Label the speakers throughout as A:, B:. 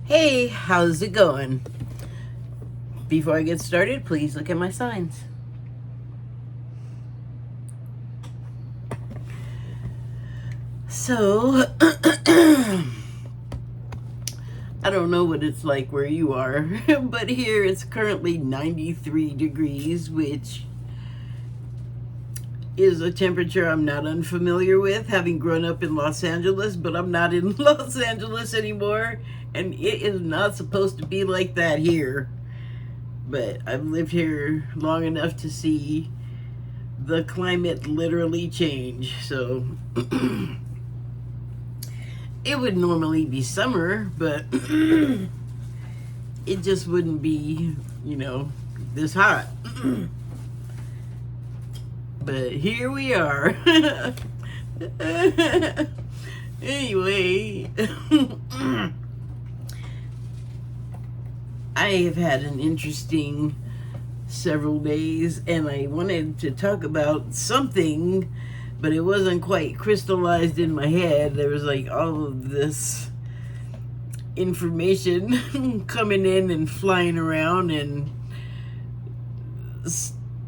A: Hey, how's it going? Before I get started, please look at my signs. So, I don't know what it's like where you are, but here it's currently 93 degrees, which is a temperature I'm not unfamiliar with, having grown up in Los Angeles, but I'm not in Los Angeles anymore, and it is not supposed to be like that here. But I've lived here long enough to see the climate literally change. So it would normally be summer, but it just wouldn't be, this hot. But here we are. Anyway, I have had an interesting several days, and I wanted to talk about something, but it wasn't quite crystallized in my head. There was like all of this information coming in and flying around, and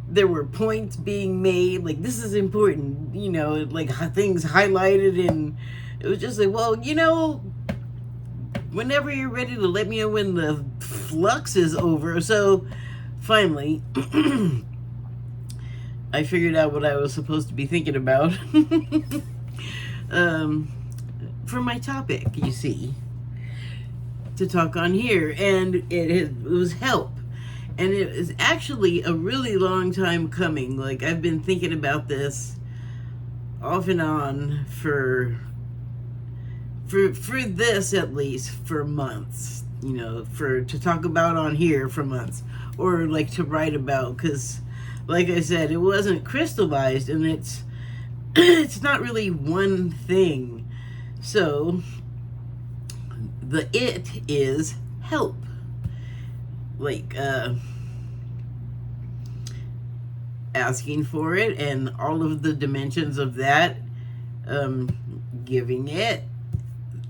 A: there were points being made, like this is important, like things highlighted, and it was just like, well, whenever you're ready to let me know when the flux is over. So finally, I figured out what I was supposed to be thinking about for my topic, you see, to talk on here. And it was help. And it is actually a really long time coming. Like, I've been thinking about this off and on for this, at least for months, to talk about on here for months, or like to write about, because like I said, it wasn't crystallized, and it's not really one thing. So it is help, like asking for it and all of the dimensions of that, giving it,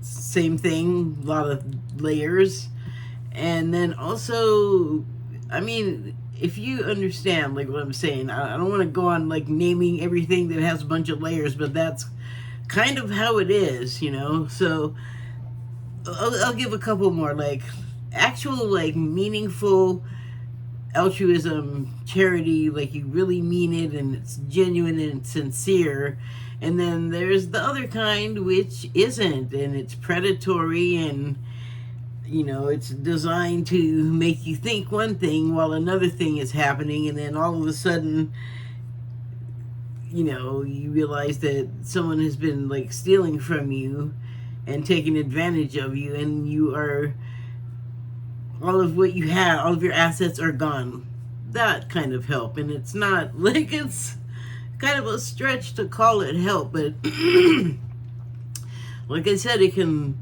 A: same thing, a lot of layers. And then also, if you understand like what I'm saying, I don't want to go on like naming everything that has a bunch of layers, but that's kind of how it is, so I'll give a couple more, like actual like meaningful altruism, charity, like you really mean it and it's genuine and sincere. And then there's the other kind, which isn't, and it's predatory, and it's designed to make you think one thing while another thing is happening, and then all of a sudden, you realize that someone has been like stealing from you and taking advantage of you, and you are, all of what you had, all of your assets are gone. That kind of help. And it's not like, it's kind of a stretch to call it help, but like I said, it can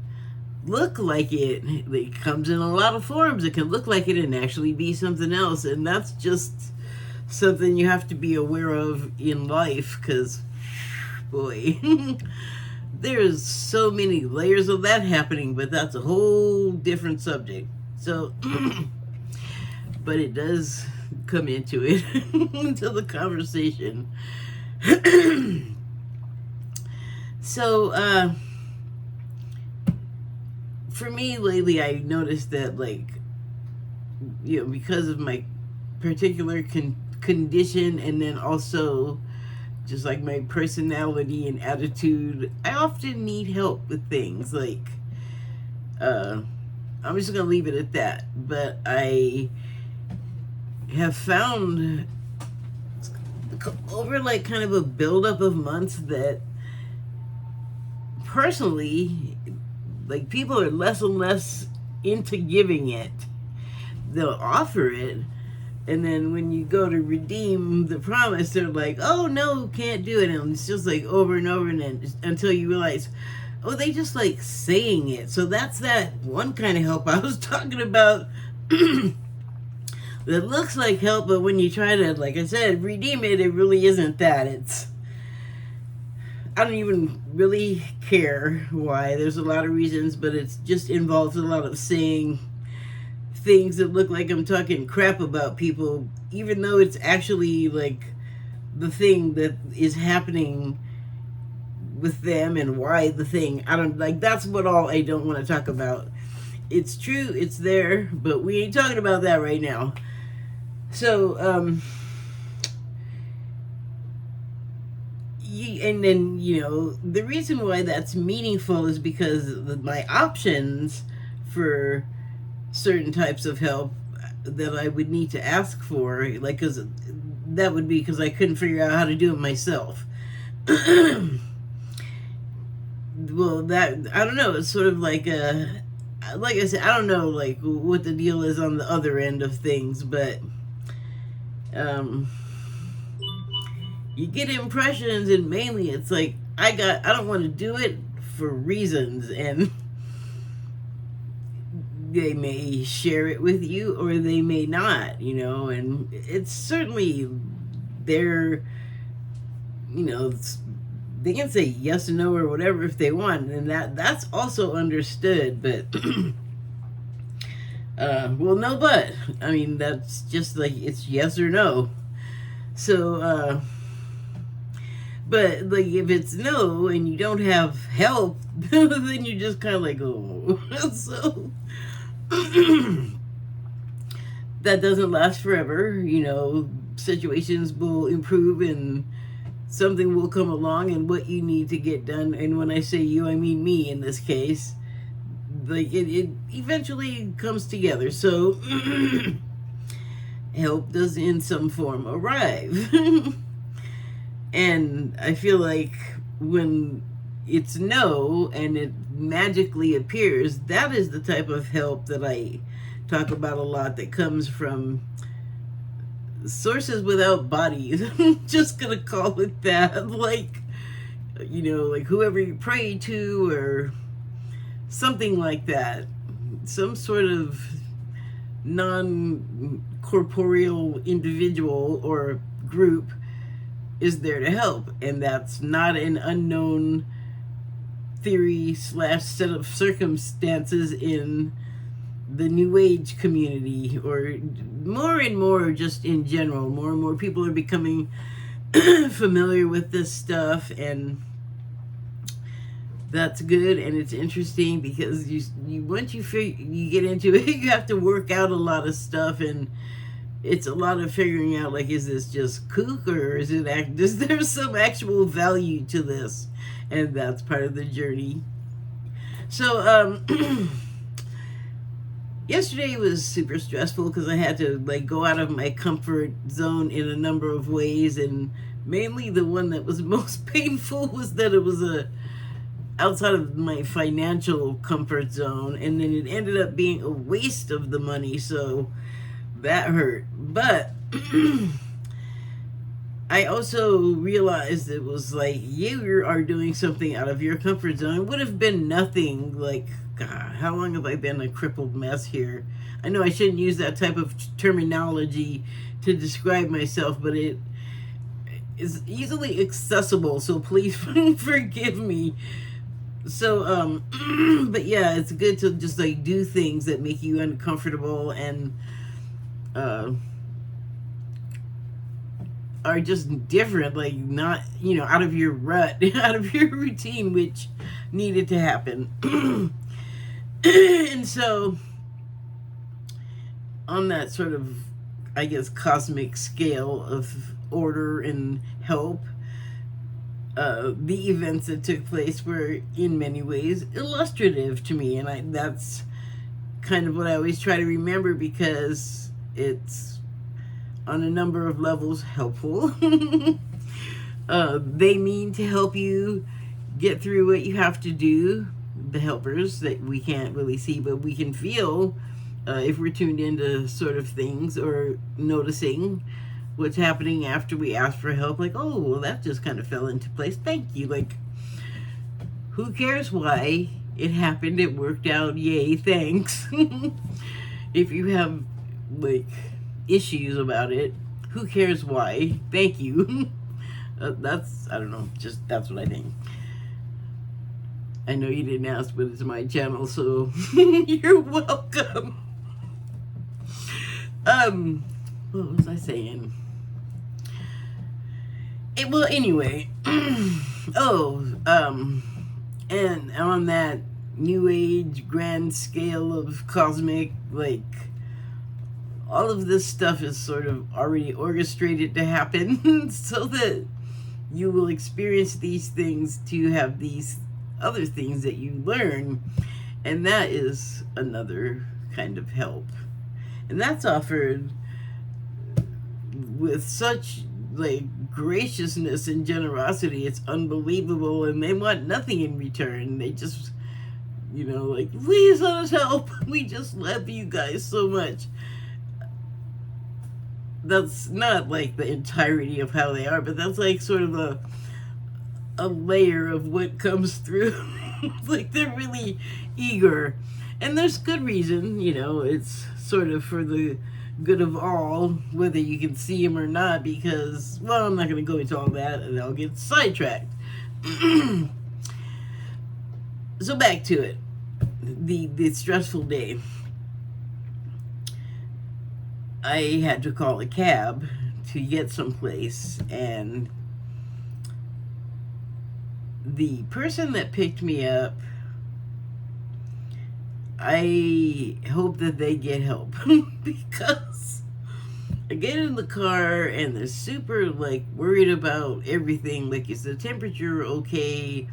A: look like it comes in a lot of forms. It can look like it and actually be something else, and that's just something you have to be aware of in life, because boy, there's so many layers of that happening, but that's a whole different subject. So but it does come into it, into the conversation. So for me lately, I noticed that, like, because of my particular condition, and then also just like my personality and attitude, I often need help with things. Like, I'm just gonna leave it at that. But I have found over like kind of a buildup of months that personally, like, people are less and less into giving it. They'll offer it, and then when you go to redeem the promise, they're like, oh no, can't do it. And it's just like over and over, and then until you realize, oh, they just like saying it. So that's that one kind of help I was talking about. That looks like help, but when you try to, like I said, redeem it, it really isn't that. I don't even really care why. There's a lot of reasons, but it just involves a lot of saying things that look like I'm talking crap about people, even though it's actually like the thing that is happening with them and why the thing. I don't like that's what all I don't want to talk about. It's true, it's there, but we ain't talking about that right now. So, and then, the reason why that's meaningful is because my options for certain types of help that I would need to ask for, like, because that would be because I couldn't figure out how to do it myself. Well, that, I don't know, it's sort of like I said, I don't know, like, what the deal is on the other end of things, but, you get impressions, and mainly it's like, I don't want to do it for reasons, and they may share it with you, or they may not, and it's certainly their, they can say yes or no or whatever if they want, and that's also understood, but well, no, but I mean, that's just like, it's yes or no. So but like, if it's no and you don't have help, then you just kind of like, oh. So that doesn't last forever. Situations will improve and something will come along, and what you need to get done, and when I say you, I mean me in this case, like, it eventually comes together. So help does in some form arrive. And I feel like when it's no and it magically appears, that is the type of help that I talk about a lot, that comes from sources without bodies. I'm just gonna call it that. Like, like whoever you pray to or something like that. Some sort of non-corporeal individual or group is there to help, and that's not an unknown theory / set of circumstances in the New Age community, or more and more just in general. More and more people are becoming familiar with this stuff, and that's good, and it's interesting because you once you get into it, you have to work out a lot of stuff, and it's a lot of figuring out, like, is this just kook, or is there some actual value to this? And that's part of the journey. So, yesterday was super stressful because I had to, like, go out of my comfort zone in a number of ways, and mainly the one that was most painful was that it was outside of my financial comfort zone, and then it ended up being a waste of the money, so that hurt. But I also realized it was like, you are doing something out of your comfort zone. It would have been nothing. Like, God, how long have I been a crippled mess here? I know I shouldn't use that type of terminology to describe myself, but it is easily accessible, so please forgive me. So, but yeah, it's good to just, like, do things that make you uncomfortable and are just different, like, not, out of your rut, out of your routine, which needed to happen. And so, on that sort of, I guess, cosmic scale of order and help, the events that took place were in many ways illustrative to me, and that's kind of what I always try to remember, because it's on a number of levels helpful. They mean to help you get through what you have to do, the helpers that we can't really see, but we can feel if we're tuned into sort of things, or noticing what's happening after we ask for help. Like, oh, well, that just kind of fell into place. Thank you. Like, who cares why it happened? It worked out. Yay, thanks. If you have, like, issues about it, who cares why? Thank you. That's, I don't know, just, that's what I think. I know you didn't ask, but it's my channel, so you're welcome. What was I saying? Well, anyway. And on that new age grand scale of cosmic, like, all of this stuff is sort of already orchestrated to happen so that you will experience these things to have these other things that you learn, and that is another kind of help, and that's offered with such like graciousness and generosity. It's unbelievable, and they want nothing in return. They just, like, please let us help. We just love you guys so much. That's not like the entirety of how they are, but that's like sort of a layer of what comes through. Like, they're really eager, and there's good reason. It's sort of for the good of all, whether you can see them or not, because, well, I'm not going to go into all that and I'll get sidetracked. So back to it. The stressful day. I had to call a cab to get someplace, and the person that picked me up, I hope that they get help because I get in the car and they're super like worried about everything. Like, is the temperature okay?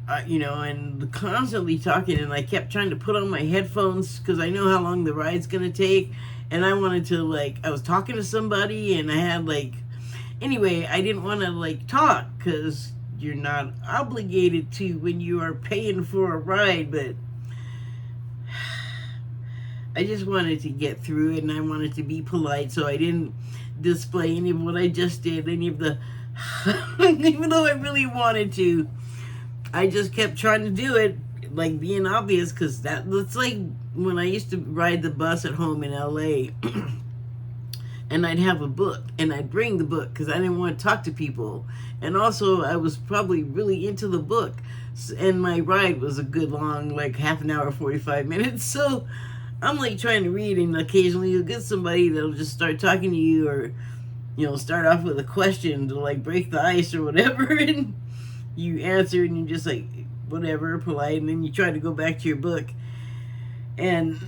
A: And constantly talking, and I kept trying to put on my headphones because I know how long the ride's gonna take, and I wanted to, I was talking to somebody, and I had anyway, I didn't want to talk because you're not obligated to when you are paying for a ride, but I just wanted to get through it, and I wanted to be polite, so I didn't display any of what I just did, any of the even though I really wanted to. I just kept trying to do it, being obvious, because that's like when I used to ride the bus at home in LA, and I'd have a book, and I'd bring the book, because I didn't want to talk to people, and also I was probably really into the book, and my ride was a good long, half an hour, 45 minutes, so I'm trying to read, and occasionally you'll get somebody that'll just start talking to you, or, start off with a question to break the ice or whatever, and you answer, and you're just whatever, polite, and then you try to go back to your book. And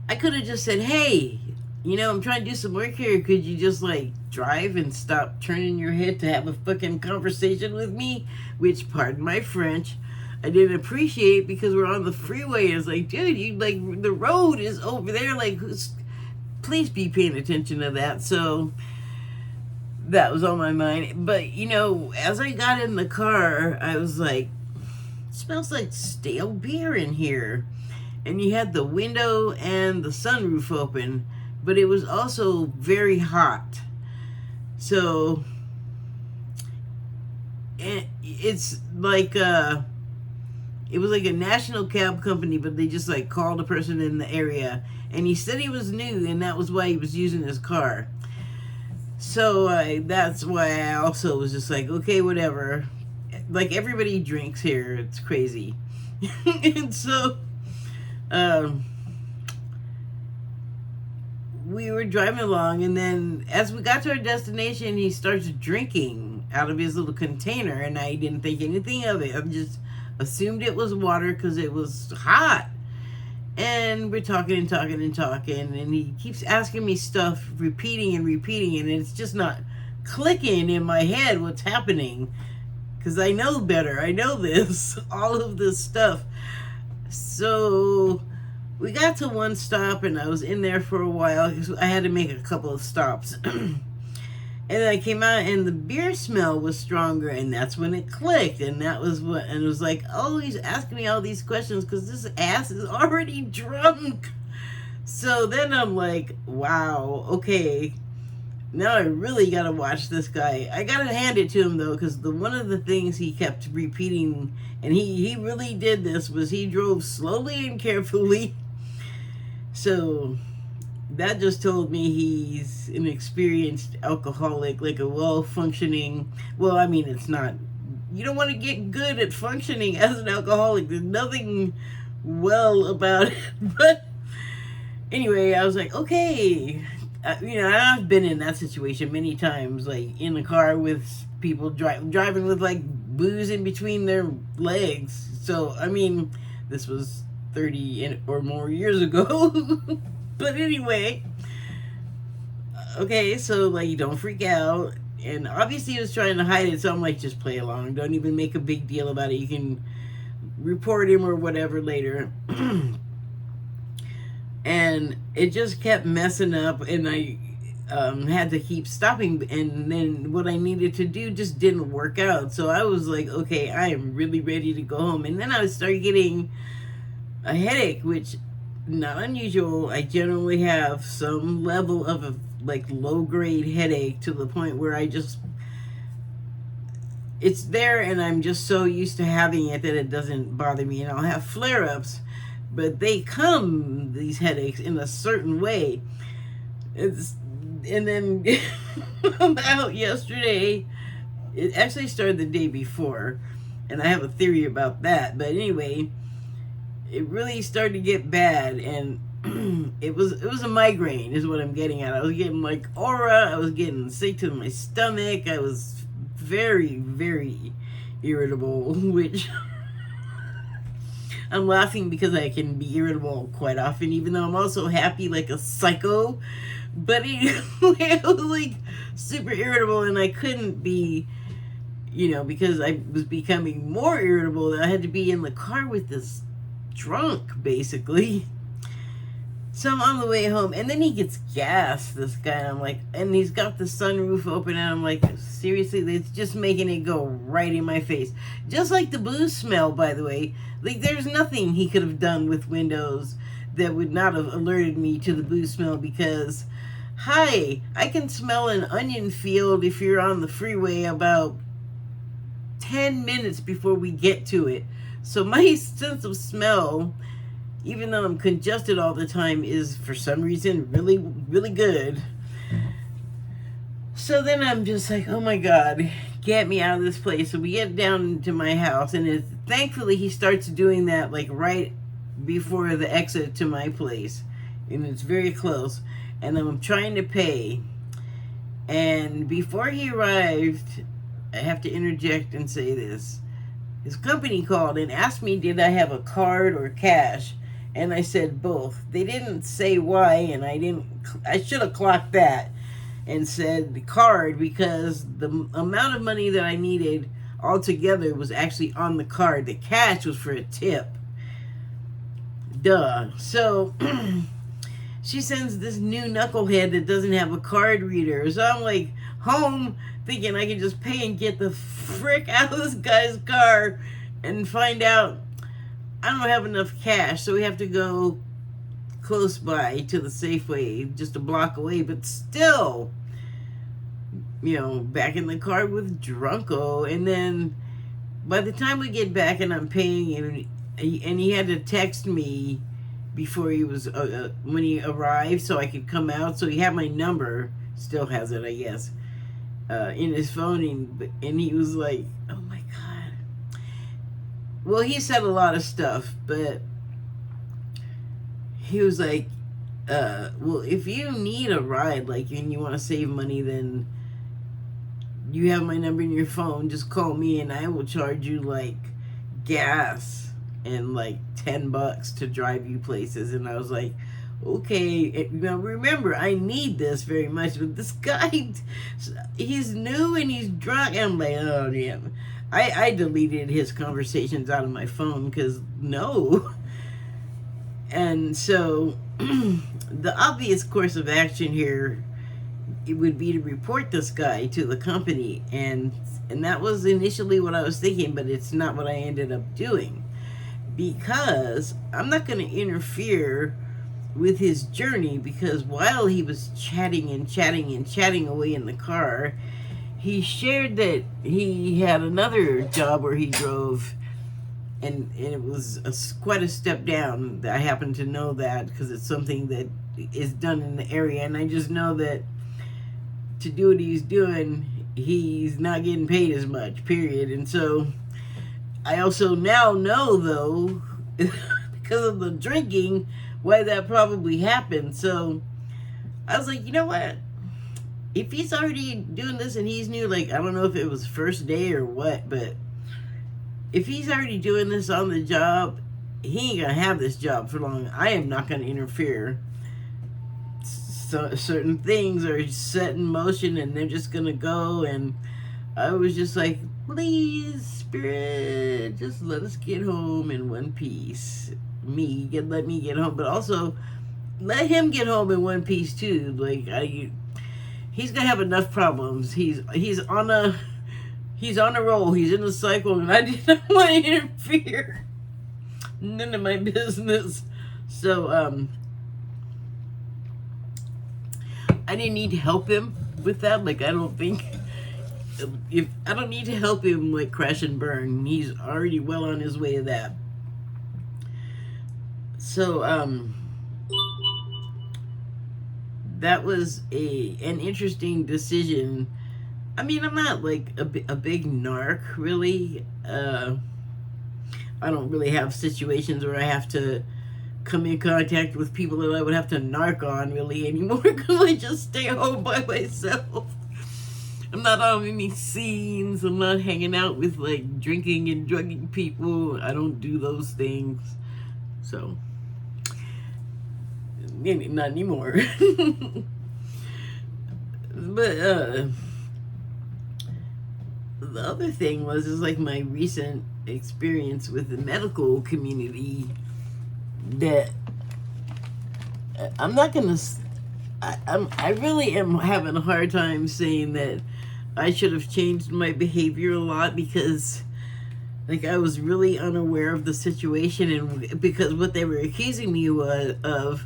A: I could have just said, hey, I'm trying to do some work here. Could you just drive and stop turning your head to have a fucking conversation with me? Which, pardon my French, I didn't appreciate, because we're on the freeway. It's dude, you the road is over there. Please be paying attention to that. So that was on my mind. But, as I got in the car, I was it smells like stale beer in here. And you had the window and the sunroof open, but it was also very hot. So it's it was a national cab company, but they just called a person in the area, and he said he was new, and that was why he was using his car. So that's why I also was just okay, whatever. Everybody drinks here. It's crazy. And so we were driving along, and then as we got to our destination, he starts drinking out of his little container, and I didn't think anything of it. I just assumed it was water because it was hot. And we're talking and talking and talking, and he keeps asking me stuff, repeating and repeating, and it's just not clicking in my head what's happening, because I know better. I know this, all of this stuff. So we got to one stop, and I was in there for a while because I had to make a couple of stops. And I came out, and the beer smell was stronger, and that's when it clicked, and that was what, and it was oh, he's asking me all these questions because this ass is already drunk. So then I'm wow, okay, now I really gotta watch this guy. I gotta hand it to him, though, because one of the things he kept repeating, and he really did this, was he drove slowly and carefully. So that just told me he's an experienced alcoholic, a well-functioning, well, I mean, it's not you don't want to get good at functioning as an alcoholic. There's nothing well about it. But anyway, I was like, okay. I've been in that situation many times, like in the car with people driving with like booze in between their legs. So, I mean, this was 30 or more years ago. But anyway, okay, so like, don't freak out. And obviously he was trying to hide it, so I'm like, just play along. Don't even make a big deal about it. You can report him or whatever later. And it just kept messing up, and I had to keep stopping. And then what I needed to do just didn't work out. So I was like, okay, I am really ready to go home. And then I started getting a headache, which not unusual. I generally have some level of a like low grade headache to the point where it's there, and I'm just so used to having it that it doesn't bother me. And I'll have flare-ups, but these headaches, in a certain way. And then about yesterday, it actually started the day before, and I have a theory about that. But anyway, it really started to get bad, and it was a migraine is what I'm getting at. I was getting like aura. I was getting sick to my stomach. I was very, very irritable, which I'm laughing because I can be irritable quite often, even though I'm also happy like a psycho. But I was like super irritable, and I couldn't be, because I was becoming more irritable. I had to be in the car with this drunk, basically. So I'm on the way home, and then he gets gas, this guy, and I'm like, and he's got the sunroof open, and I'm like, seriously, it's just making it go right in my face. Just like the booze smell, by the way. Like, there's nothing he could have done with windows that would not have alerted me to the booze smell, because, hi, I can smell an onion field if you're on the freeway about 10 minutes before we get to it. So my sense of smell, even though I'm congested all the time, is for some reason really, really good. So then I'm just like, oh my God, get me out of this place. So we get down to my house, and thankfully he starts doing that like right before the exit to my place, and it's very close. And I'm trying to pay, and before he arrived, I have to interject and say this. His company called and asked me, did I have a card or cash? And I said both. They didn't say why, and I should have clocked that and said the card, because the amount of money that I needed altogether was actually on the card. The cash was for a tip. Duh. So she sends this new knucklehead that doesn't have a card reader. So I'm like home thinking I can just pay and get the frick out of this guy's car, and find out I don't have enough cash. So we have to go close by to the Safeway, just a block away, but still, back in the car with Drunko. And then by the time we get back and I'm paying, and he had to text me before he was when he arrived so I could come out. So he had my number, still has it, I guess, in his phone, and he was like, oh my God. Well, he said a lot of stuff, but he was like, well, if you need a ride, like, and you want to save money, then you have my number in your phone, just call me and I will charge you like gas and like $10 to drive you places. And I was like, okay. Now remember, I need this very much, but this guy, he's new and he's drunk, and I'm like, oh damn. I deleted his conversations out of my phone, because no. And so the obvious course of action here, it would be to report this guy to the company, and that was initially what I was thinking, but it's not what I ended up doing, because I'm not going to interfere with his journey, because while he was chatting away in the car, he shared that he had another job where he drove, and it was quite a step down. I happen to know that because it's something that is done in the area, and I just know that to do what he's doing, he's not getting paid as much, period. And so I also now know, though, because of the drinking, why that probably happened. So I was like, you know what? If he's already doing this and he's new, like, I don't know if it was first day or what, but if he's already doing this on the job, he ain't gonna have this job for long. I am not gonna interfere. So certain things are set in motion and they're just gonna go. And I was just like, please, Spirit, just let us get home in one piece. Let me get home, but also let him get home in one piece too. Like, he's gonna have enough problems. He's on a roll. He's in a cycle, and I didn't want to interfere. None of my business. So I didn't need to help him with that. Like, I don't need to help him like crash and burn. He's already well on his way to that. So that was an interesting decision. I mean, I'm not like a big narc, really. I don't really have situations where I have to come in contact with people that I would have to narc on really anymore, because I just stay home by myself. I'm not on any scenes. I'm not hanging out with like drinking and drugging people. I don't do those things. So, not anymore. But the other thing is like my recent experience with the medical community, that I'm not gonna. I really am having a hard time saying that I should have changed my behavior a lot, because like I was really unaware of the situation, and because what they were accusing me of,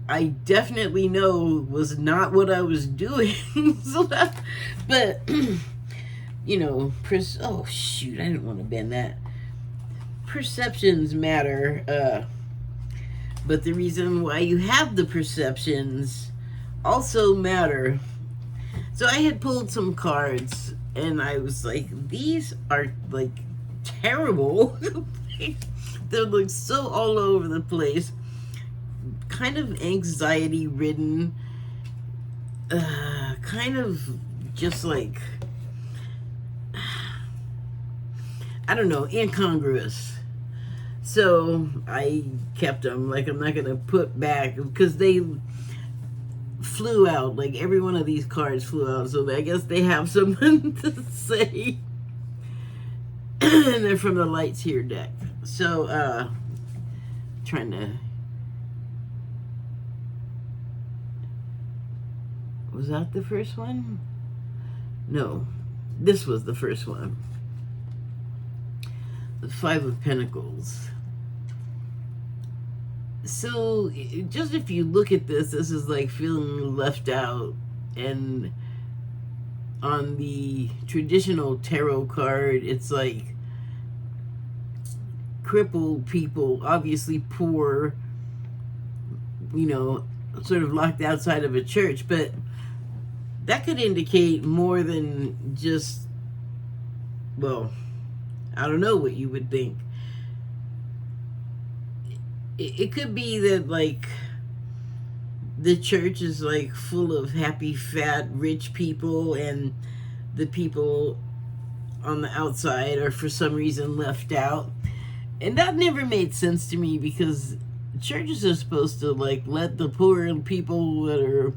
A: I definitely know was not what I was doing. So that, but you know, oh shoot, I didn't want to bend that. Perceptions matter, but the reason why you have the perceptions also matter. So I had pulled some cards, and I was like, these are like terrible. They're like so all over the place, kind of anxiety ridden, kind of just like, I don't know, incongruous. So I kept them. Like, I'm not gonna put back, because they flew out. Like, every one of these cards flew out, so I guess they have something to say. And they're from the Lights Here deck. So trying to, was that the first one? No, this was the first one. The Five of Pentacles. So just if you look at this is like feeling left out. And on the traditional tarot card, it's like crippled people, obviously poor, you know, sort of locked outside of a church. But that could indicate more than just, well, I don't know what you would think. It could be that, like, the church is, like, full of happy, fat, rich people, and the people on the outside are, for some reason, left out. And that never made sense to me, because churches are supposed to, like, let the poor people that are,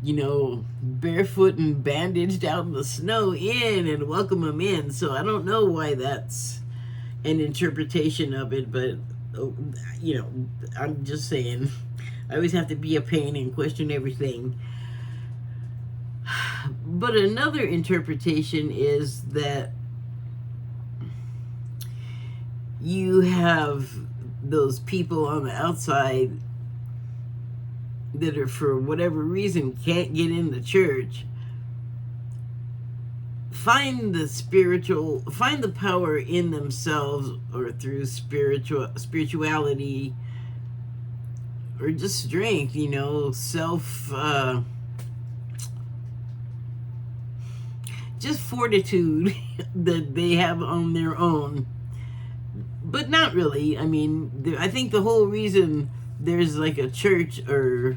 A: you know, barefoot and bandaged out in the snow in and welcome them in. So I don't know why that's an interpretation of it, but, you know, I'm just saying, I always have to be a pain and question everything. But another interpretation is that you have those people on the outside that are, for whatever reason, can't get in the church, find the power in themselves, or through spirituality, or just strength, you know, just fortitude that they have on their own. But not really. I mean, I think the whole reason there's like a church or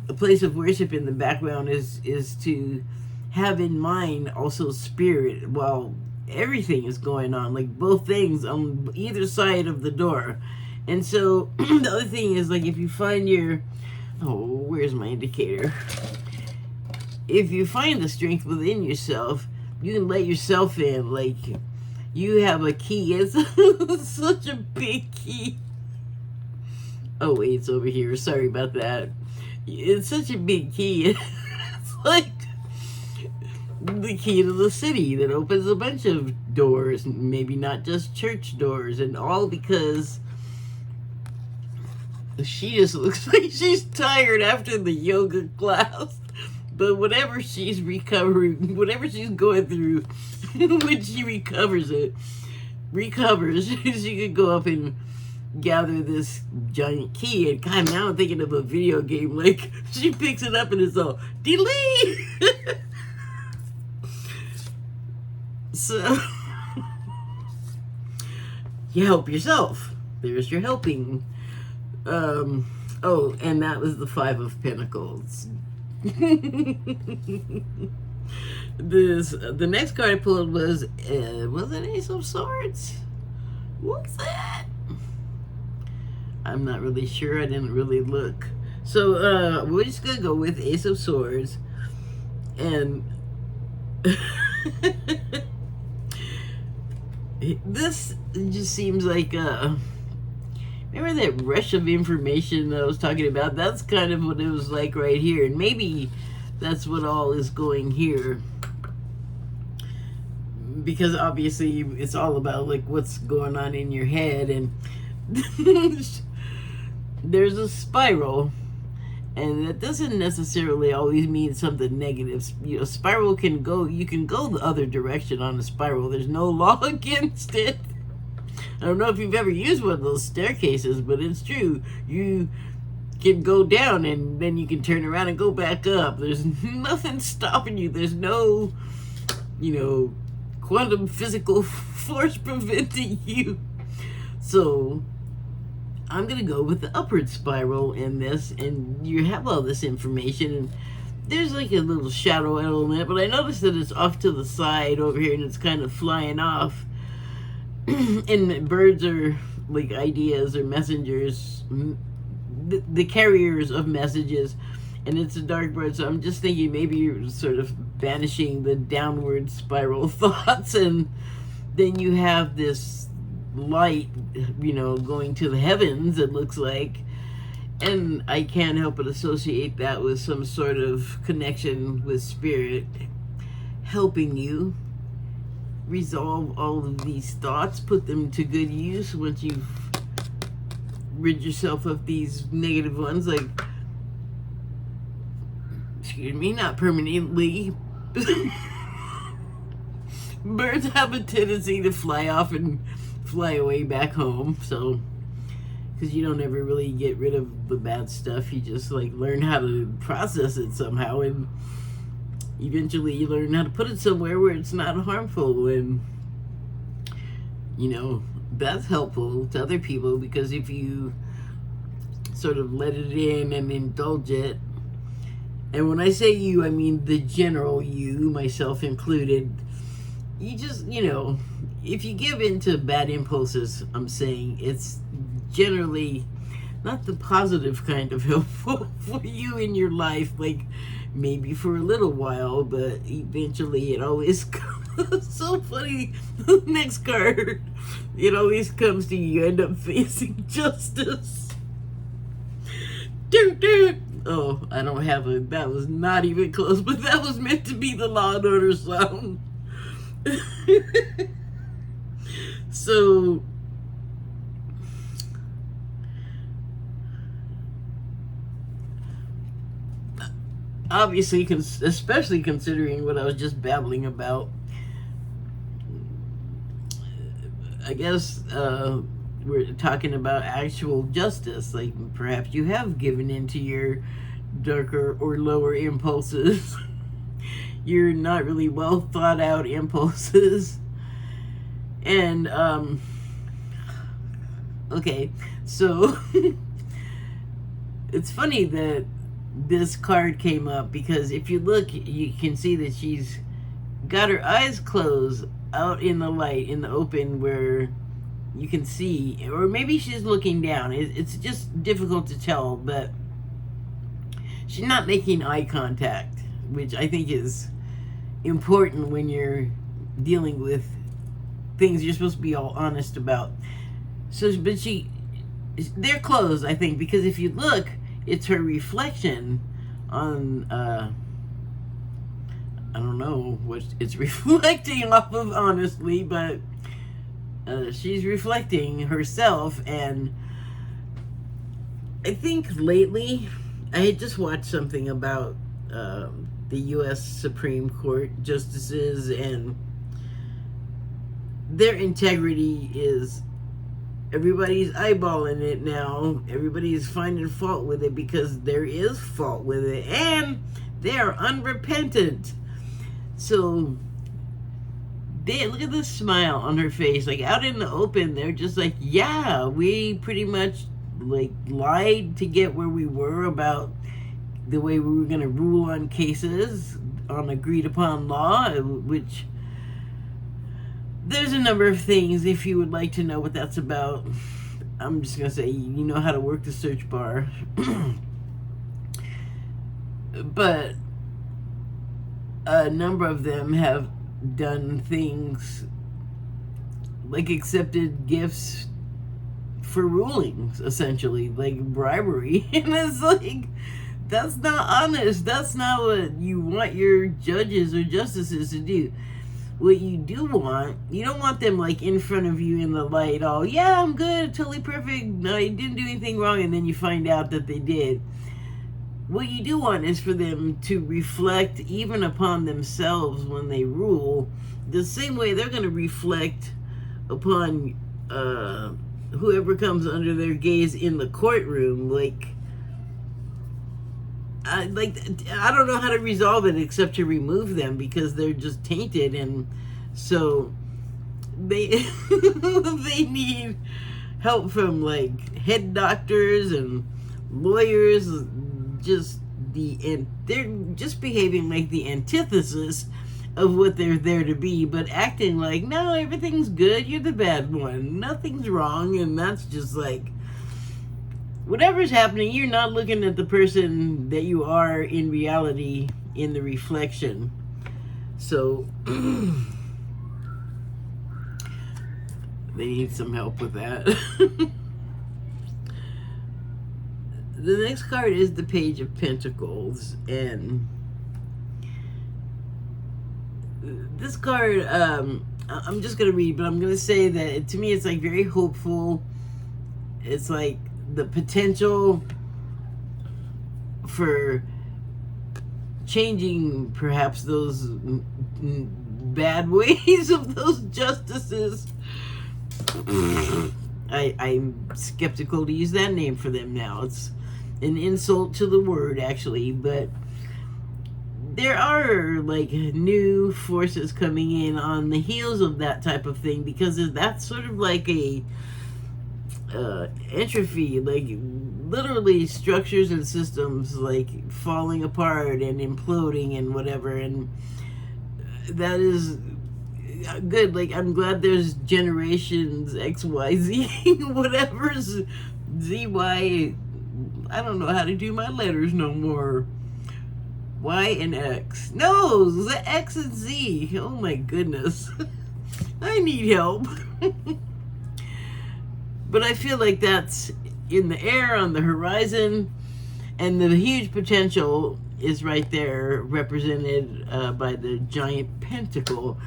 A: a place of worship in the background is to have in mind also spirit while everything is going on, like both things on either side of the door. And so the other thing is, like, if you find your, oh, where's my indicator? If you find the strength within yourself, you can let yourself in. Like, you have a key. It's such a big key. Oh, wait, it's over here. Sorry about that. It's such a big key. It's like the key to the city that opens a bunch of doors, maybe not just church doors, and all because she just looks like she's tired after the yoga class. But whatever she's recovering, whatever she's going through, when she recovers, she could go up and gather this giant key. And God, now I'm thinking of a video game. Like, she picks it up and it's all, delete! So, you help yourself. There's your helping. Oh, and that was the Five of Pentacles. The next card I pulled was an Ace of Swords? What's that? I'm not really sure. I didn't really look. So we're just gonna go with Ace of Swords, and this just seems like remember that rush of information that I was talking about? That's kind of what it was like right here. And maybe that's what all is going here. Because obviously it's all about like what's going on in your head. And there's a spiral. And that doesn't necessarily always mean something negative. You know, spiral can go, you can go the other direction on a spiral. There's no law against it. I don't know if you've ever used one of those staircases, but it's true. You can go down and then you can turn around and go back up. There's nothing stopping you. There's no, quantum physical force preventing you. So I'm going to go with the upward spiral in this, and you have all this information, and there's like a little shadow element, but I noticed that it's off to the side over here and it's kind of flying off. And birds are like ideas or messengers, the carriers of messages, and it's a dark bird. So I'm just thinking maybe you're sort of banishing the downward spiral thoughts, and then you have this light, going to the heavens, it looks like. And I can't help but associate that with some sort of connection with spirit helping you resolve all of these thoughts, put them to good use once you've rid yourself of these negative ones. Like, excuse me, not permanently. Birds have a tendency to fly off and fly away back home, so because you don't ever really get rid of the bad stuff, you just like learn how to process it somehow, and eventually you learn how to put it somewhere where it's not harmful. And that's helpful to other people, because if you sort of let it in and indulge it, and when I say you, I mean the general you, myself included, you just, if you give in to bad impulses, I'm saying it's generally not the positive kind of helpful for you in your life. Like, maybe for a little while, but eventually it always comes. So funny. The next card, it always comes to you end up facing justice. Oh, I don't have that was not even close, but that was meant to be the Law and Order sound. So obviously, especially considering what I was just babbling about, I guess we're talking about actual justice. Like, perhaps you have given in to your darker or lower impulses. your not really well thought out impulses. And okay, so it's funny that this card came up, because if you look, you can see that she's got her eyes closed out in the light, in the open, where you can see, or maybe she's looking down. It's just difficult to tell, but she's not making eye contact, which I think is important when you're dealing with things you're supposed to be all honest about. So, but they're closed, I think, because if you look, it's her reflection on, I don't know what it's reflecting off of, honestly, but she's reflecting herself. And I think lately, I had just watched something about the U.S. Supreme Court justices, and their integrity is, everybody's eyeballing it now. Everybody's finding fault with it, because there is fault with it, and they are unrepentant. So look at the smile on her face. Like, out in the open, they're just like, yeah, we pretty much like lied to get where we were about the way we were going to rule on cases on agreed upon law, which there's a number of things. If you would like to know what that's about, I'm just going to say, you know how to work the search bar. But a number of them have done things like accepted gifts for rulings, essentially, like bribery. And it's like, that's not honest. That's not what you want your judges or justices to do. What you do want, you don't want them like in front of you in the light, oh yeah, I'm good, totally perfect, no, I didn't do anything wrong, and then you find out that they did. What you do want is for them to reflect even upon themselves when they rule, the same way they're going to reflect upon whoever comes under their gaze in the courtroom. Like, I don't know how to resolve it except to remove them, because they're just tainted, and so they they need help from like head doctors and lawyers. They're just behaving like the antithesis of what they're there to be, but acting like, no, everything's good, you're the bad one, nothing's wrong. And that's just like, whatever's happening, you're not looking at the person that you are in reality in the reflection. So they need some help with that. The next card is the Page of Pentacles, and this card, I'm just going to read, but I'm going to say that to me it's like very hopeful. It's like the potential for changing perhaps those bad ways of those justices. I'm skeptical to use that name for them now. It's an insult to the word, actually, but there are like new forces coming in on the heels of that type of thing, because that's sort of like a entropy, like literally structures and systems like falling apart and imploding and whatever, and that is good. Like, I'm glad there's generations XYZ whatever's ZY, I don't know how to do my letters no more. Y and X. No, the X and Z. Oh my goodness. I need help. But I feel like that's in the air, on the horizon, and the huge potential is right there, represented by the giant pentacle.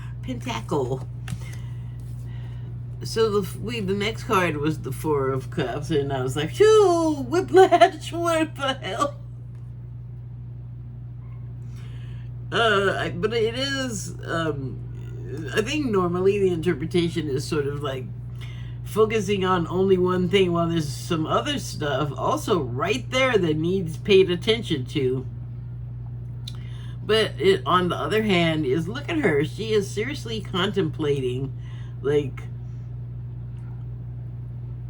A: So the next card was the Four of Cups, and I was like, phew, whiplash, what the hell? But it is, I think normally the interpretation is sort of like focusing on only one thing, while there's some other stuff also right there that needs paid attention to. But on the other hand, is look at her. She is seriously contemplating, like,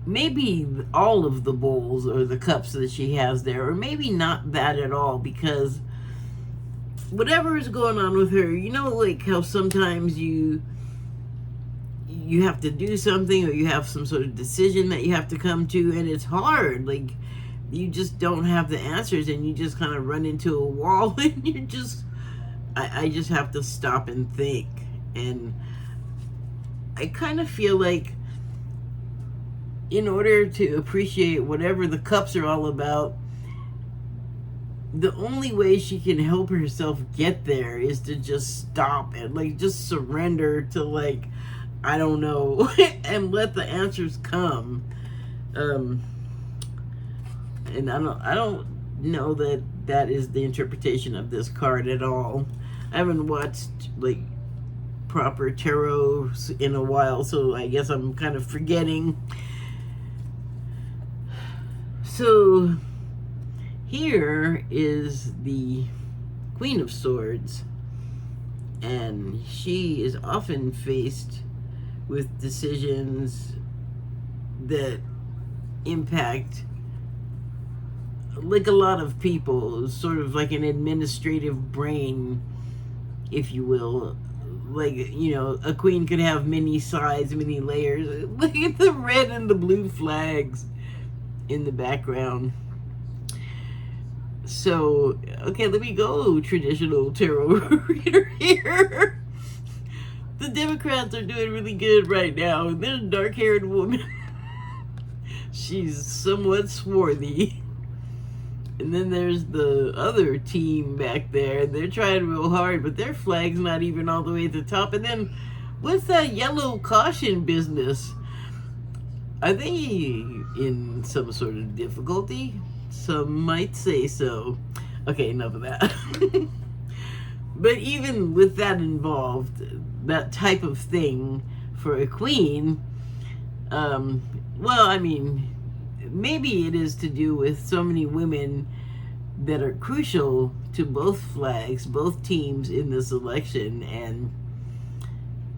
A: maybe all of the bowls or the cups that she has there, or maybe not that at all, because whatever is going on with her, you know, like how sometimes you have to do something, or you have some sort of decision that you have to come to, and it's hard. Like, you just don't have the answers, and you just kind of run into a wall, and you just, I just have to stop and think. And I kind of feel like in order to appreciate whatever the cups are all about, the only way she can help herself get there is to just stop and, like, just surrender to, like, I don't know, and let the answers come. And I don't know that that is the interpretation of this card at all. I haven't watched, like, proper tarot in a while, so I guess I'm kind of forgetting. So here is the Queen of Swords, and she is often faced with decisions that impact, like, a lot of people, sort of like an administrative brain, if you will. Like, you know, a queen could have many sides, many layers. Look at the red and the blue flags in the background. So, okay, let me go traditional tarot reader here. The Democrats are doing really good right now. There's a dark-haired woman. She's somewhat swarthy. And then there's the other team back there. They're trying real hard, but their flag's not even all the way at the top. And then, what's that yellow caution business? Are they in some sort of difficulty? Some might say so. Okay, enough of that. But even with that involved, that type of thing for a queen, well, I mean, maybe it is to do with so many women that are crucial to both flags, both teams in this election, and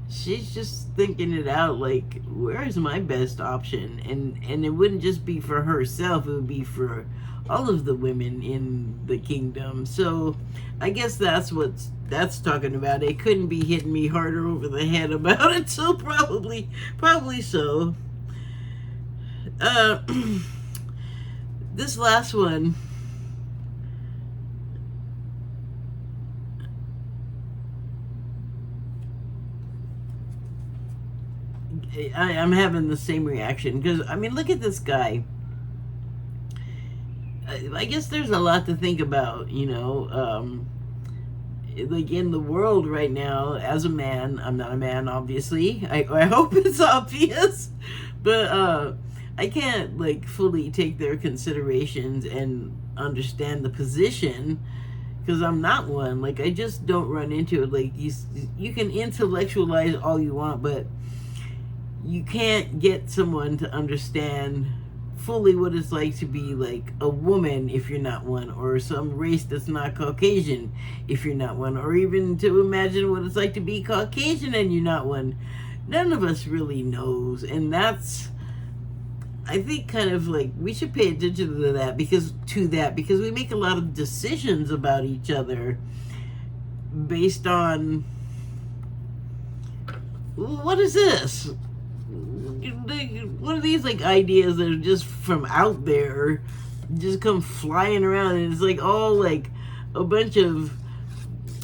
A: she's just thinking it out, like, where is my best option? And it wouldn't just be for herself, it would be for all of the women in the kingdom. So I guess that's what that's talking about. It couldn't be hitting me harder over the head about it, so probably so. This last one, I'm having the same reaction, because, I mean, look at this guy. I guess there's a lot to think about, you know. Like, in the world right now, as a man, I'm not a man, obviously. I hope it's obvious. But I can't, like, fully take their considerations and understand the position, because I'm not one. Like, I just don't run into it. Like, you can intellectualize all you want, but you can't get someone to understand fully what it's like to be, like, a woman if you're not one, or some race that's not Caucasian if you're not one, or even to imagine what it's like to be Caucasian and you're not one. None of us really knows, and that's, I think, kind of like, we should pay attention to that, because we make a lot of decisions about each other based on, what is this? What are these, like, ideas that are just from out there, just come flying around, and it's like all, like, a bunch of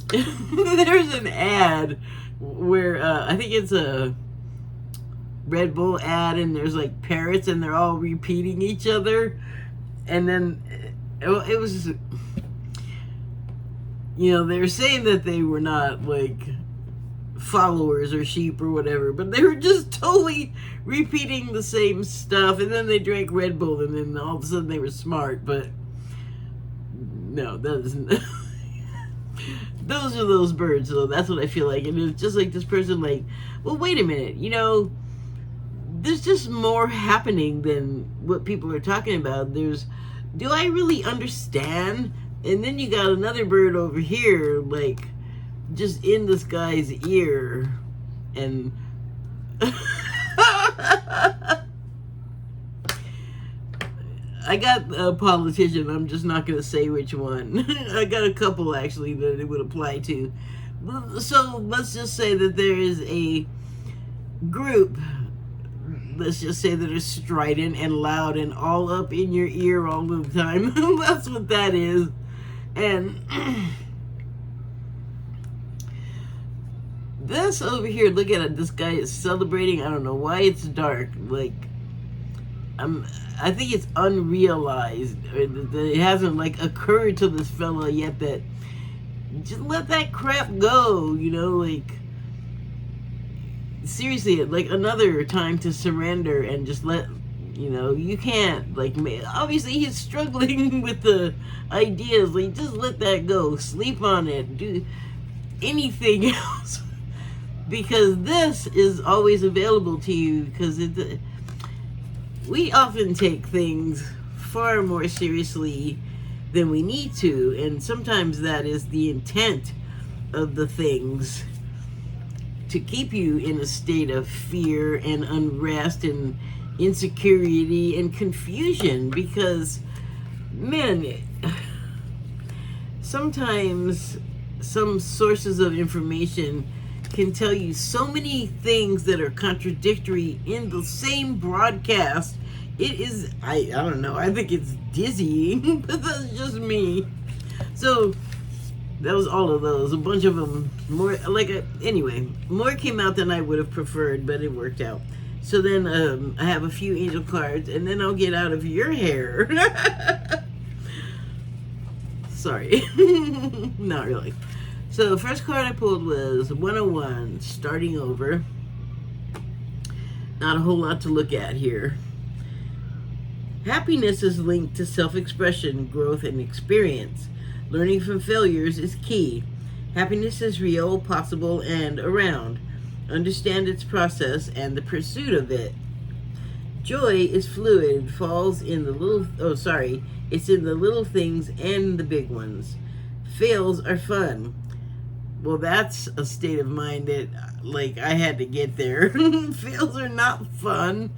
A: there's an ad where I think it's a Red Bull ad, and there's, like, parrots, and they're all repeating each other, and then it was, you know, they were saying that they were not, like, followers or sheep or whatever, but they were just totally repeating the same stuff, and then they drank Red Bull, and then all of a sudden they were smart. But no, that isn't. Those are those birds, so that's what I feel like. And it's just like this person, like, well, wait a minute, you know, there's just more happening than what people are talking about. Do I really understand And then you got another bird over here, like, just in this guy's ear. And I got a politician, I'm just not going to say which one. I got a couple, actually, that it would apply to. So let's just say that there is a group, let's just say, that is strident and loud and all up in your ear all the time. That's what that is. And this over here, look at it. This guy is celebrating. I don't know why it's dark. Like, I think it's unrealized. It hasn't, like, occurred to this fella yet that just let that crap go, you know, like, seriously, like, another time to surrender and just let, you know, you can't, like, obviously he's struggling with the ideas, like, just let that go, sleep on it, do anything else, because this is always available to you, because we often take things far more seriously than we need to, and sometimes that is the intent of the things, to keep you in a state of fear and unrest and insecurity and confusion, because, man, sometimes some sources of information can tell you so many things that are contradictory in the same broadcast. It is, I don't know, I think it's dizzying, but that's just me. So that was all of those, a bunch of them, more, like, anyway, more came out than I would have preferred, but it worked out. So then I have a few angel cards, and then I'll get out of your hair. Sorry. Not really. So the first card I pulled was 101, starting over. Not a whole lot to look at here. Happiness is linked to self-expression, growth, and experience. Learning from failures is key. Happiness is real, possible, and around. Understand its process and the pursuit of it. Joy is fluid, falls in the little, it's in the little things and the big ones. Fails are fun. Well, that's a state of mind that, like, I had to get there. Fails are not fun.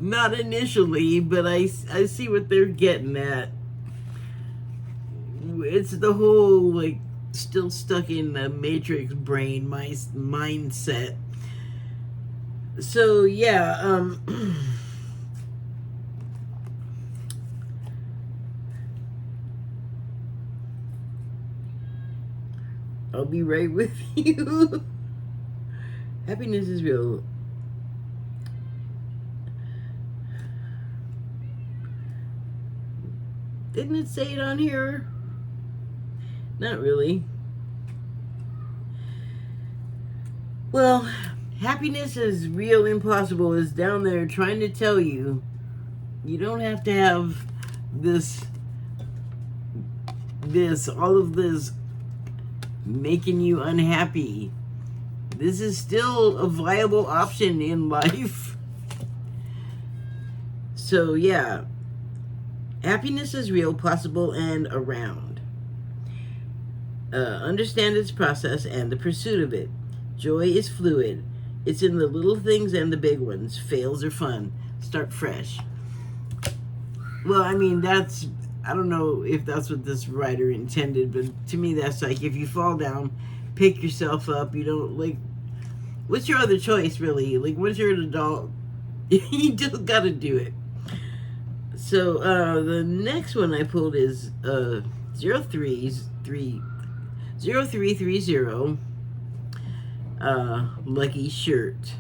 A: Not initially, but I see what they're getting at. It's the whole, like, still stuck in the Matrix brain, my mindset. So, yeah, I'll be right with you. Happiness is real. Didn't it say it on here? Not really. Well, happiness is real, impossible is down there trying to tell you you don't have to have all of this making you unhappy. This is still a viable option in life. So, yeah. Happiness is real, possible, and around. Understand its process and the pursuit of it. Joy is fluid. It's in the little things and the big ones. Fails are fun. Start fresh. Well, I mean, I don't know if that's what this writer intended, but to me that's like, if you fall down, pick yourself up. You don't, like, what's your other choice, really? Like, once you're an adult, you just gotta do it. So, the next one I pulled is 0330, lucky shirt.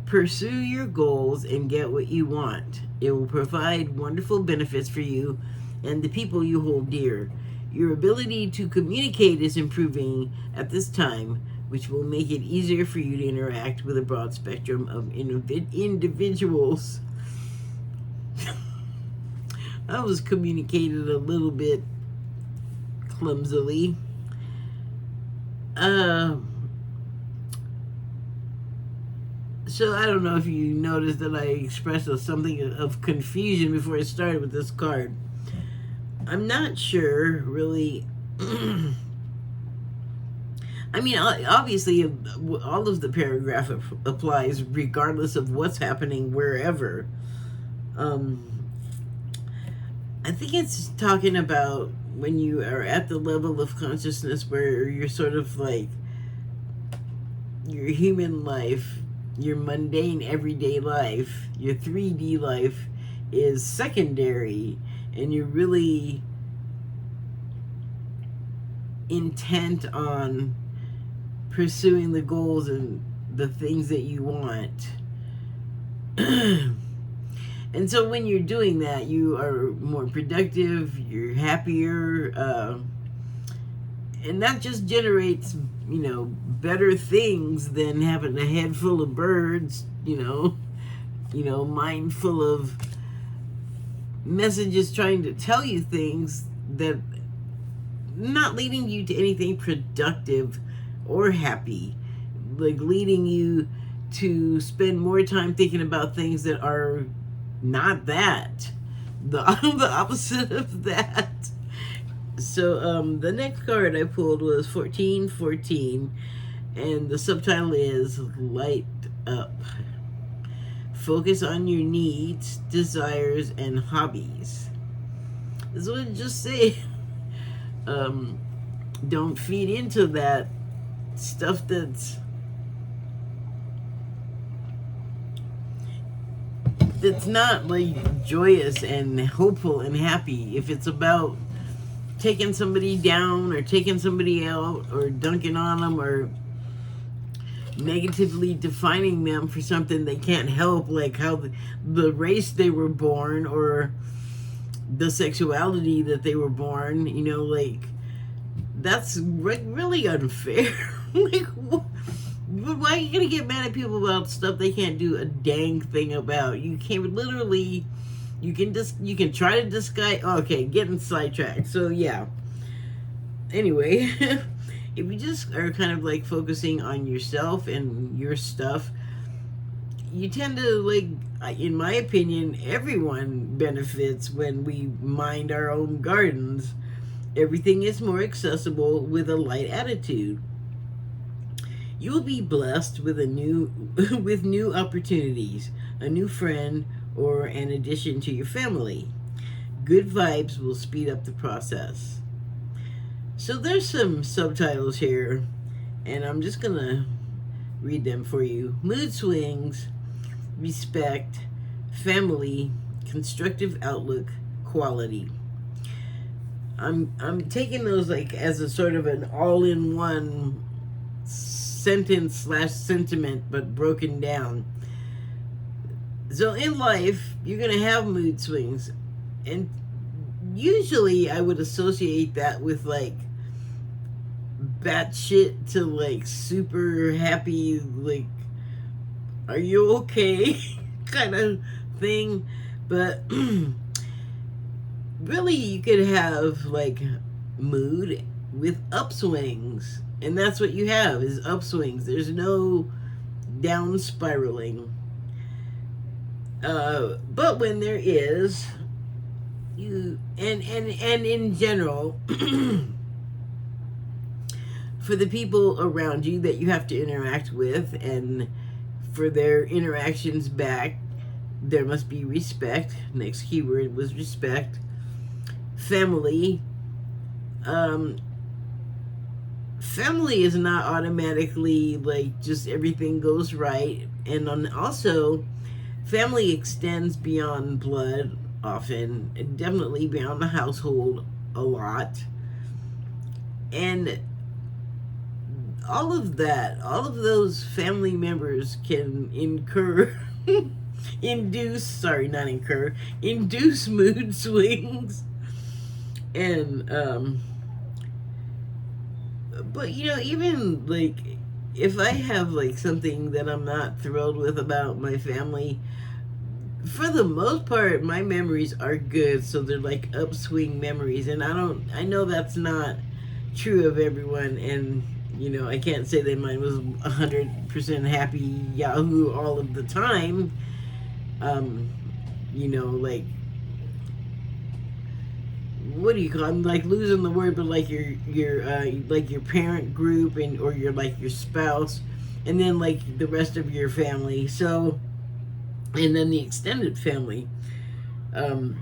A: Pursue your goals and get what you want. It will provide wonderful benefits for you and the people you hold dear. Your ability to communicate is improving at this time, which will make it easier for you to interact with a broad spectrum of individuals. I was communicated a little bit clumsily. So I don't know if you noticed that I expressed something of confusion before I started with this card. I'm not sure really. I mean, obviously, all of the paragraph applies regardless of what's happening wherever. Um, I think it's talking about when you are at the level of consciousness where you're sort of like your human life, your mundane everyday life, your 3D life is secondary, and you're really intent on pursuing the goals and the things that you want. And so when you're doing that, you are more productive, you're happier, and that just generates, better things than having a head full of birds, mind full of messages trying to tell you things that not leading you to anything productive or happy, like leading you to spend more time thinking about things that are not that, the opposite of that. So the next card I pulled was 1414, and the subtitle is Light Up. Focus on your needs, desires, and hobbies. This is what it just said. Don't feed into that stuff that's not like joyous and hopeful and happy. If it's about taking somebody down or taking somebody out or dunking on them or negatively defining them for something they can't help, like how the race they were born or the sexuality that they were born, like that's really unfair. Like, why are you gonna get mad at people about stuff they can't do a dang thing about? You can't literally. You can try to disguise. Okay, getting sidetracked. So yeah. Anyway, if you just are kind of like focusing on yourself and your stuff, you tend to, like, in my opinion, everyone benefits when we mind our own gardens. Everything is more accessible with a light attitude. You will be blessed with with new opportunities, a new friend, or an addition to your family. Good vibes will speed up the process. So there's some subtitles here, and I'm just gonna read them for you. Mood swings, respect, family, constructive outlook, quality. I'm taking those like as a sort of an all-in-one sentence/sentiment, but broken down. So in life, you're gonna have mood swings, and usually I would associate that with like batshit to like super happy, like, are you okay kind of thing. But really, you could have like mood with upswings, and that's what you have is upswings. There's no down spiraling. But when there is, you and in general, for the people around you that you have to interact with, and for their interactions back, there must be respect. Next keyword was respect. Family. Family is not automatically like just everything goes right, and also family extends beyond blood often, and definitely beyond the household a lot. And all of those family members can induce mood swings. And but even like if I have like something that I'm not thrilled with about my family, for the most part my memories are good, so they're like upswing memories. And I know that's not true of everyone, and I can't say that mine was 100% happy Yahoo all of the time. Like what do you call it? I'm like losing the word, but like your parent group and or your like your spouse, and then like the rest of your family. So, and then the extended family. Um,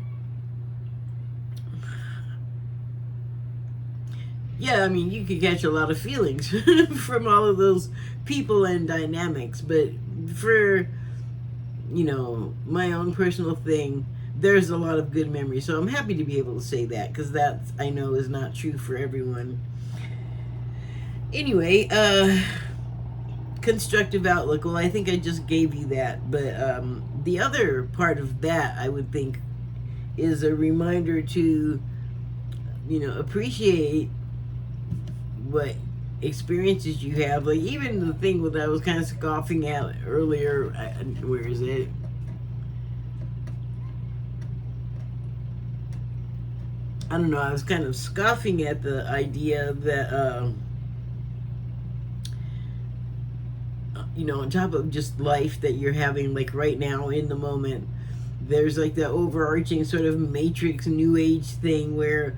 A: yeah, I mean, you could catch a lot of feelings from all of those people and dynamics, but for my own personal thing, there's a lot of good memories. So I'm happy to be able to say that because that I know is not true for everyone. Anyway, constructive outlook. Well, I think I just gave you that, but the other part of that I would think is a reminder to appreciate what experiences you have. Like even the thing that I was kind of scoffing at earlier. Where is it? I don't know. I was kind of scoffing at the idea that on top of just life that you're having like right now in the moment, there's like the overarching sort of matrix new age thing where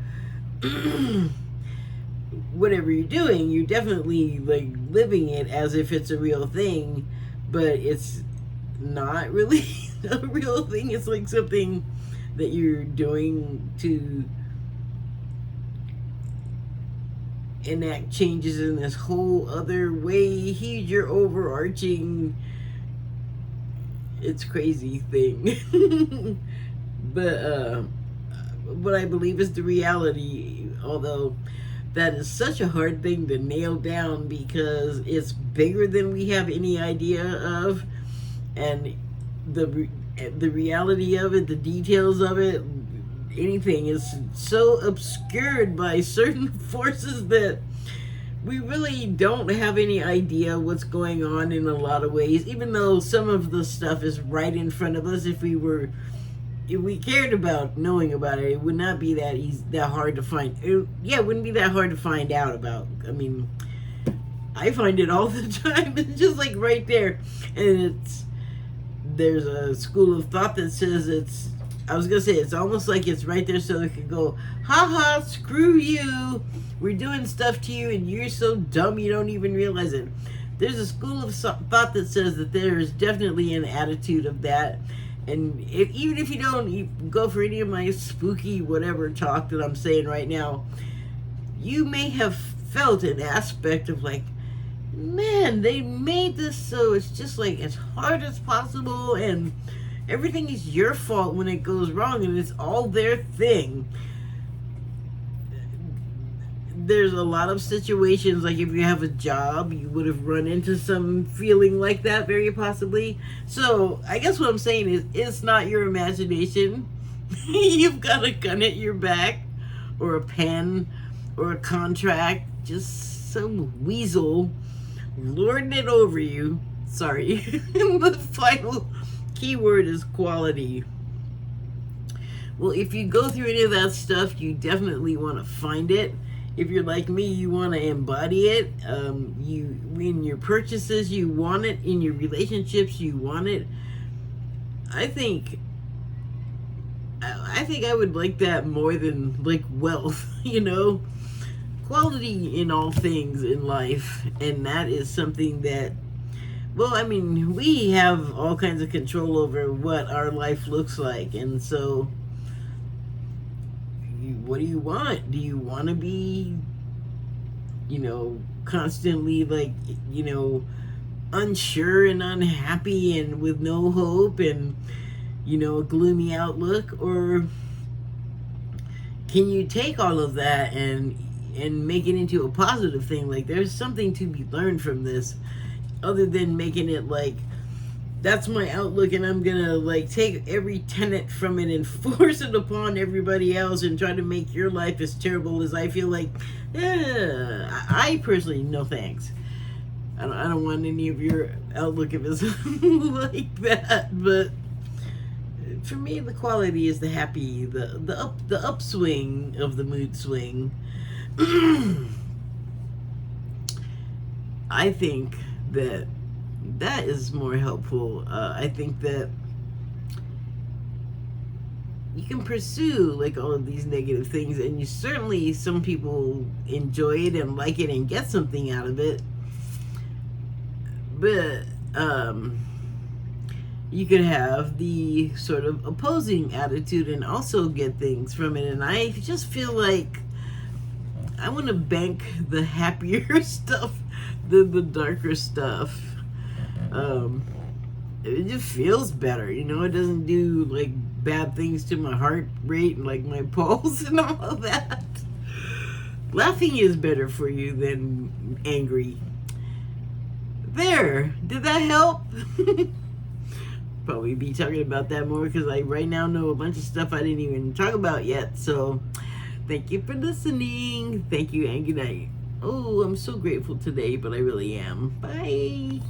A: whatever you're doing, you're definitely like living it as if it's a real thing, but it's not really a real thing. It's like something that you're doing to enact changes in this whole other way, huge, your overarching, it's crazy thing. But what I believe is the reality, although that is such a hard thing to nail down because it's bigger than we have any idea of, and the reality of it, the details of it, anything is so obscured by certain forces that we really don't have any idea what's going on in a lot of ways, even though some of the stuff is right in front of us. If we cared about knowing about it, it would not be that hard to find. It wouldn't be that hard to find out about. I mean, I find it all the time. It's just like right there. And there's a school of thought that says it's almost like it's right there so it could go, ha, screw you. We're doing stuff to you and you're so dumb you don't even realize it. There's a school of thought that says that there is definitely an attitude of that. And even if you don't go for any of my spooky whatever talk that I'm saying right now, you may have felt an aspect of like, man, they made this so it's just like as hard as possible and everything is your fault when it goes wrong and it's all their thing. There's a lot of situations, like if you have a job, you would have run into some feeling like that, very possibly. So I guess what I'm saying is it's not your imagination. You've got a gun at your back or a pen or a contract, just some weasel lording it over you. Sorry. The final keyword is quality. Well, if you go through any of that stuff, you definitely want to find it. If you're like me, you want to embody it. In your purchases, you want it. In your relationships, you want it. I think I would like that more than like wealth, quality in all things in life. And that is something that, well, I mean, we have all kinds of control over what our life looks like. And so what do you want? Do you want to be, constantly like, unsure and unhappy and with no hope and, a gloomy outlook? Or can you take all of that and make it into a positive thing? Like there's something to be learned from this other than making it like, that's my outlook and I'm gonna like take every tenet from it and force it upon everybody else and try to make your life as terrible as I feel like. I personally, no thanks. I don't want any of your outlook if it's like that. But for me, the quality is the happy, the upswing of the mood swing. I think that is more helpful. I think that you can pursue like all of these negative things, and you certainly, some people enjoy it and like it and get something out of it. But you could have the sort of opposing attitude and also get things from it. And I just feel like I want to bank the happier stuff than the darker stuff. It just feels better, you know. It doesn't do like bad things to my heart rate and like my pulse and all of that. Laughing is better for you than angry. There, did that help? Probably be talking about that more because I right now know a bunch of stuff I didn't even talk about yet. So thank you for listening. Thank you and good night. Oh, I'm so grateful today, but I really am. Bye.